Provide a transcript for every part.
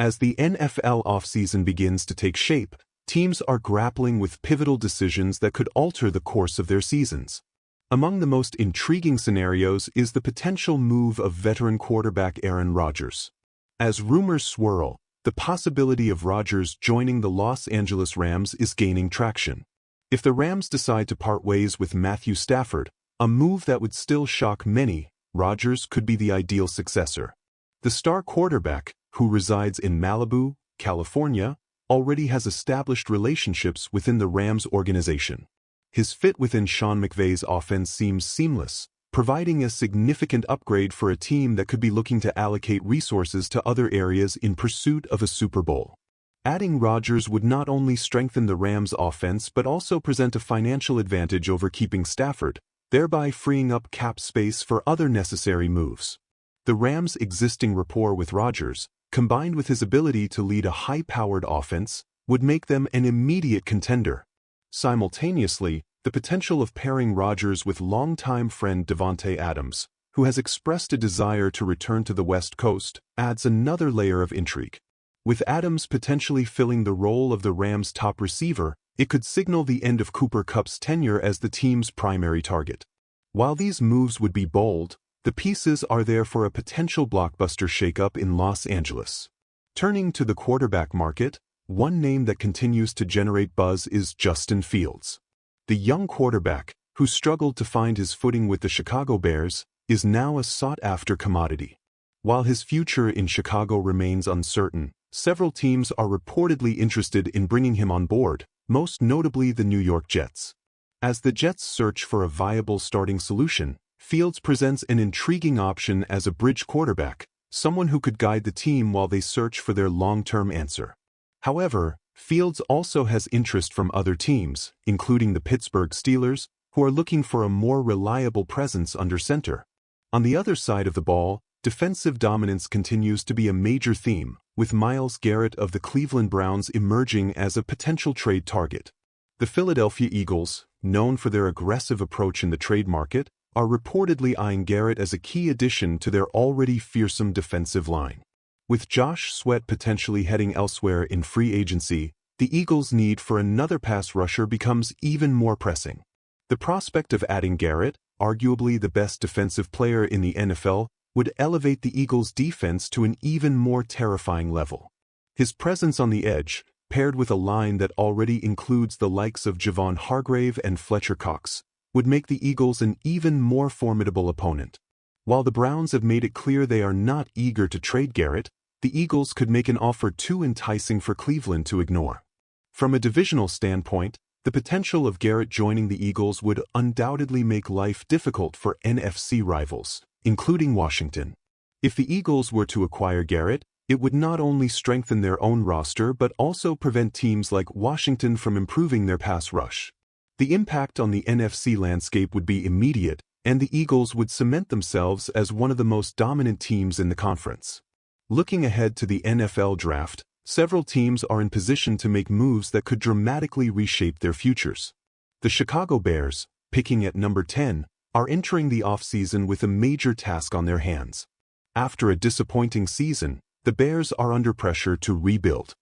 As the NFL offseason begins to take shape, teams are grappling with pivotal decisions that could alter the course of their seasons. Among the most intriguing scenarios is the potential move of veteran quarterback Aaron Rodgers. As rumors swirl, the possibility of Rodgers joining the Los Angeles Rams is gaining traction. If the Rams decide to part ways with Matthew Stafford, a move that would still shock many, Rodgers could be the ideal successor. The star quarterback, who resides in Malibu, California, already has established relationships within the Rams organization. His fit within Sean McVay's offense seems seamless, providing a significant upgrade for a team that could be looking to allocate resources to other areas in pursuit of a Super Bowl. Adding Rodgers would not only strengthen the Rams' offense but also present a financial advantage over keeping Stafford, thereby freeing up cap space for other necessary moves. The Rams' existing rapport with Rodgers, combined with his ability to lead a high-powered offense, would make them an immediate contender. Simultaneously, the potential of pairing Rodgers with longtime friend Davante Adams, who has expressed a desire to return to the West Coast, adds another layer of intrigue. With Adams potentially filling the role of the Rams' top receiver, it could signal the end of Cooper Kupp's tenure as the team's primary target. While these moves would be bold, the pieces are there for a potential blockbuster shakeup in Los Angeles. Turning to the quarterback market, one name that continues to generate buzz is Justin Fields. The young quarterback, who struggled to find his footing with the Chicago Bears, is now a sought-after commodity. While his future in Chicago remains uncertain, several teams are reportedly interested in bringing him on board, most notably the New York Jets. As the Jets search for a viable starting solution, Fields presents an intriguing option as a bridge quarterback, someone who could guide the team while they search for their long-term answer. However, Fields also has interest from other teams, including the Pittsburgh Steelers, who are looking for a more reliable presence under center. On the other side of the ball, defensive dominance continues to be a major theme, with Myles Garrett of the Cleveland Browns emerging as a potential trade target. The Philadelphia Eagles, known for their aggressive approach in the trade market, are reportedly eyeing Garrett as a key addition to their already fearsome defensive line. With Josh Sweat potentially heading elsewhere in free agency, the Eagles' need for another pass rusher becomes even more pressing. The prospect of adding Garrett, arguably the best defensive player in the NFL, would elevate the Eagles' defense to an even more terrifying level. His presence on the edge, paired with a line that already includes the likes of Javon Hargrave and Fletcher Cox, would make the Eagles an even more formidable opponent. While the Browns have made it clear they are not eager to trade Garrett, the Eagles could make an offer too enticing for Cleveland to ignore. From a divisional standpoint, the potential of Garrett joining the Eagles would undoubtedly make life difficult for NFC rivals, including Washington. If the Eagles were to acquire Garrett, it would not only strengthen their own roster but also prevent teams like Washington from improving their pass rush. The impact on the NFC landscape would be immediate, and the Eagles would cement themselves as one of the most dominant teams in the conference. Looking ahead to the NFL draft, several teams are in position to make moves that could dramatically reshape their futures. The Chicago Bears, picking at number 10, are entering the offseason with a major task on their hands. After a disappointing season, the Bears are under pressure to rebuild.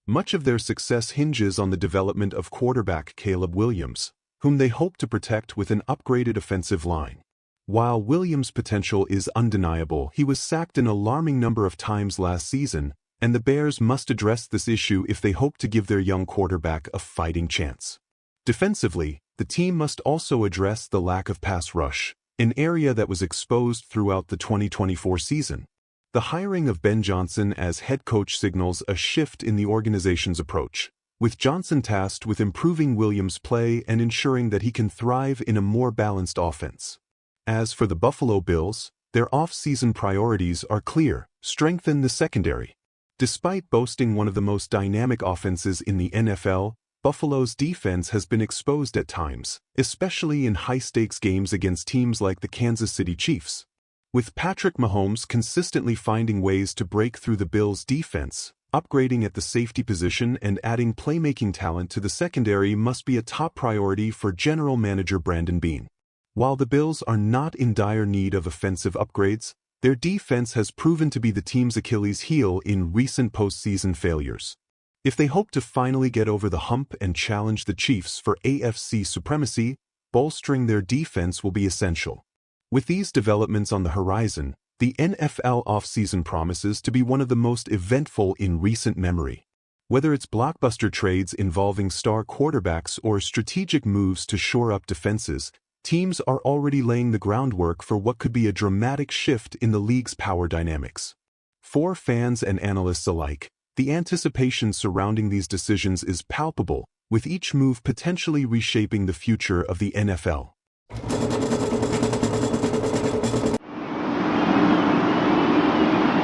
Much of their success hinges on the development of quarterback Caleb Williams, whom they hope to protect with an upgraded offensive line. While Williams' potential is undeniable, he was sacked an alarming number of times last season, and the Bears must address this issue if they hope to give their young quarterback a fighting chance. Defensively, the team must also address the lack of pass rush, an area that was exposed throughout the 2024 season. The hiring of Ben Johnson as head coach signals a shift in the organization's approach, with Johnson tasked with improving Williams' play and ensuring that he can thrive in a more balanced offense. As for the Buffalo Bills, their off-season priorities are clear: strengthen the secondary. Despite boasting one of the most dynamic offenses in the NFL, Buffalo's defense has been exposed at times, especially in high-stakes games against teams like the Kansas City Chiefs. With Patrick Mahomes consistently finding ways to break through the Bills' defense, upgrading at the safety position and adding playmaking talent to the secondary must be a top priority for General Manager Brandon Beane. While the Bills are not in dire need of offensive upgrades, Their defense has proven to be the team's Achilles heel in recent postseason failures. If they hope to finally get over the hump and challenge the Chiefs for AFC supremacy, bolstering their defense will be essential. With these developments on the horizon, the NFL offseason promises to be one of the most eventful in recent memory. Whether it's blockbuster trades involving star quarterbacks or strategic moves to shore up defenses, teams are already laying the groundwork for what could be a dramatic shift in the league's power dynamics. For fans and analysts alike, the anticipation surrounding these decisions is palpable, with each move potentially reshaping the future of the NFL.